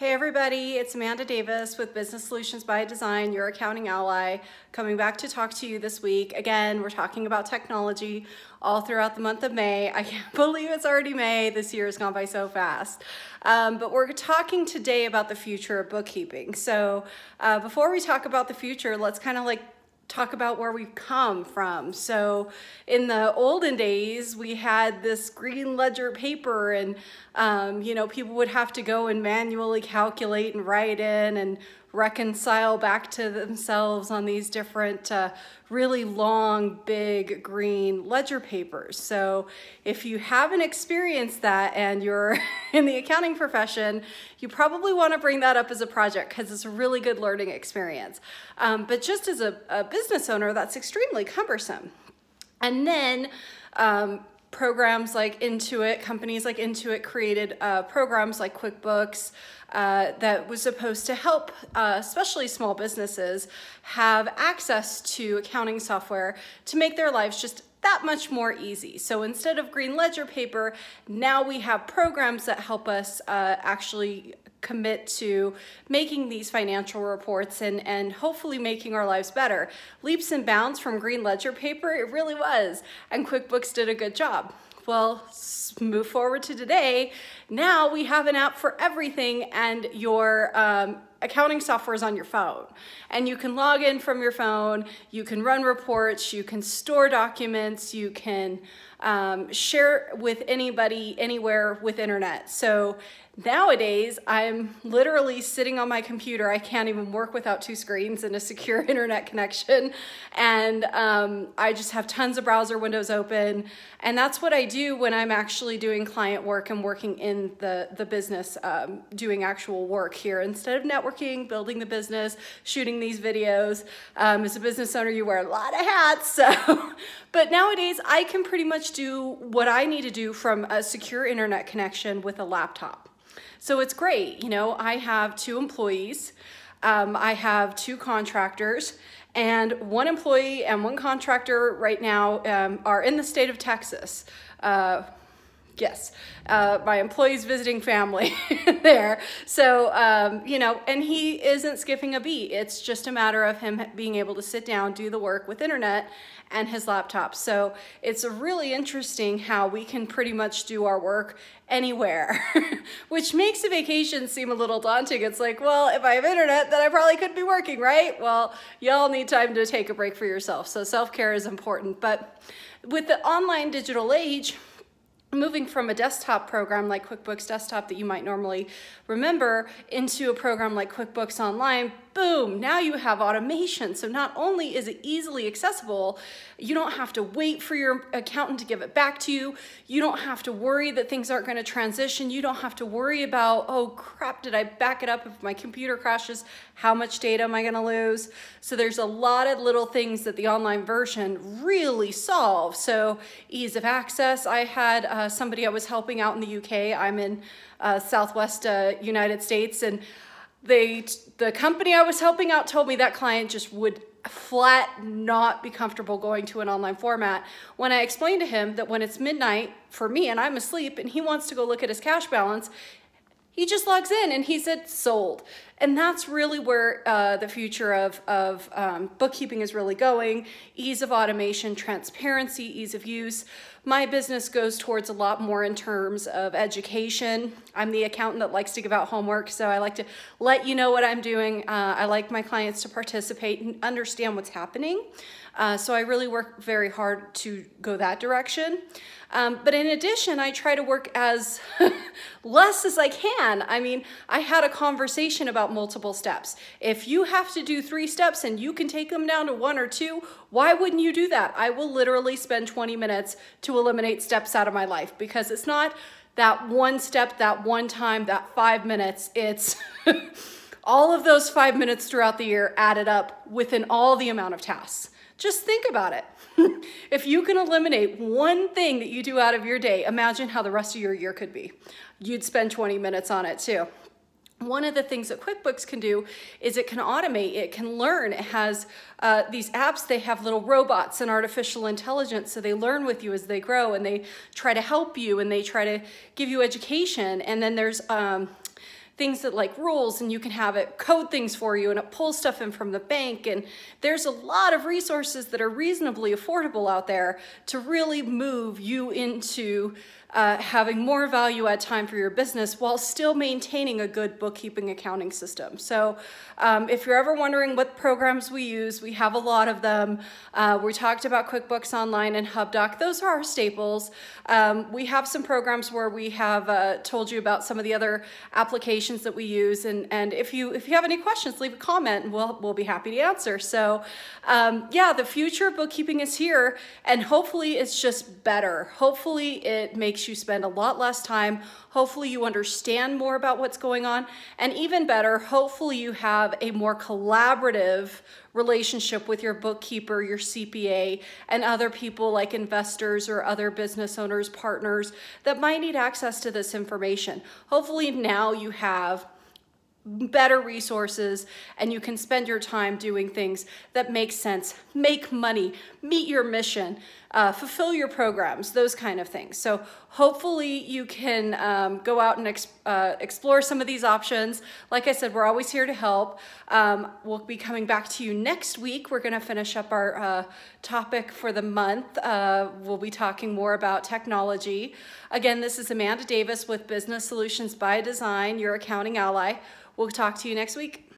Hey everybody, it's Amanda Davis with Business Solutions by Design, your accounting ally, coming back to talk to you this week. Again, we're talking about technology all throughout the month of May. I can't believe it's already May. This year has gone by so fast. But we're talking today about the future of bookkeeping. So before we talk about the future, let's kind of talk about where we've come from. So in the olden days, we had this green ledger paper and people would have to go and manually calculate and write in and reconcile back to themselves on these different really long, big green ledger papers. So if you haven't experienced that and you're in the accounting profession, you probably want to bring that up as a project because it's a really good learning experience. But just as a business owner, that's extremely cumbersome. And then programs like Intuit, companies like Intuit created programs like QuickBooks that was supposed to help especially small businesses have access to accounting software to make their lives just that much more easy. So instead of green ledger paper, now we have programs that help us actually commit to making these financial reports and hopefully making our lives better. Leaps and bounds from green ledger paper, it really was, and QuickBooks did a good job. Well, move forward to today. Now we have an app for everything, and your accounting software is on your phone. And you can log in from your phone, you can run reports, you can store documents, you can share with anybody, anywhere with internet. So nowadays, I'm literally sitting on my computer. I can't even work without two screens and a secure internet connection. And I just have tons of browser windows open. And that's what I do when I'm actually doing client work and working in the business, doing actual work here. Instead of networking, building the business, shooting these videos. As a business owner, you wear a lot of hats. So, but nowadays, I can pretty much do what I need to do from a secure internet connection with a laptop. So it's great. I have 2 employees, I have 2 contractors, and 1 employee and 1 contractor right now are in the state of Texas. Yes, my employee's visiting family there. So, and he isn't skipping a beat. It's just a matter of him being able to sit down, do the work with internet and his laptop. So it's really interesting how we can pretty much do our work anywhere, which makes a vacation seem a little daunting. It's like, well, if I have internet, then I probably could be working, right? Well, y'all need time to take a break for yourself. So self-care is important. But with the online digital age, moving from a desktop program like QuickBooks Desktop that you might normally remember into a program like QuickBooks Online, boom, now you have automation. So not only is it easily accessible, you don't have to wait for your accountant to give it back to you. You don't have to worry that things aren't going to transition. You don't have to worry about, oh crap, did I back it up if my computer crashes? How much data am I going to lose? So there's a lot of little things that the online version really solves. So ease of access. I had somebody I was helping out in the UK. I'm in Southwest United States, and the company I was helping out told me that client just would flat not be comfortable going to an online format. When I explained to him that when it's midnight for me and I'm asleep and he wants to go look at his cash balance, he just logs in and he said sold. And that's really where the future of bookkeeping is really going. Ease of automation, transparency, ease of use. My business goes towards a lot more in terms of education. I'm the accountant that likes to give out homework, so I like to let you know what I'm doing. I like my clients to participate and understand what's happening. So I really work very hard to go that direction. But in addition, I try to work as less as I can. I mean, I had a conversation about multiple steps. If you have to do 3 steps and you can take them down to 1 or 2, why wouldn't you do that? I will literally spend 20 minutes to eliminate steps out of my life, because it's not that one step, that one time, that 5 minutes. It's all of those 5 minutes throughout the year added up within all the amount of tasks. Just think about it. If you can eliminate one thing that you do out of your day, imagine how the rest of your year could be. You'd spend 20 minutes on it too. One of the things that QuickBooks can do is it can automate, it can learn. It has these apps, they have little robots and artificial intelligence, so they learn with you as they grow, and they try to help you, and they try to give you education. And then there's things that like rules, and you can have it code things for you, and it pulls stuff in from the bank. And there's a lot of resources that are reasonably affordable out there to really move you into having more value add time for your business while still maintaining a good bookkeeping accounting system. So if you're ever wondering what programs we use, we have a lot of them. We talked about QuickBooks Online and HubDoc. Those are our staples. We have some programs where we have told you about some of the other applications that we use. And if you have any questions, leave a comment and we'll be happy to answer. So yeah, the future of bookkeeping is here, and hopefully it's just better. Hopefully it makes you spend a lot less time. Hopefully you understand more about what's going on, and even better, hopefully you have a more collaborative relationship with your bookkeeper, your CPA, and other people like investors or other business owners, partners that might need access to this information. Hopefully now you have better resources and you can spend your time doing things that make sense, make money, meet your mission, fulfill your programs, those kind of things. So hopefully you can go out and explore some of these options. Like I said, we're always here to help. We'll be coming back to you next week. We're going to finish up our topic for the month. We'll be talking more about technology. Again, this is Amanda Davis with Business Solutions by Design, your accounting ally. We'll talk to you next week.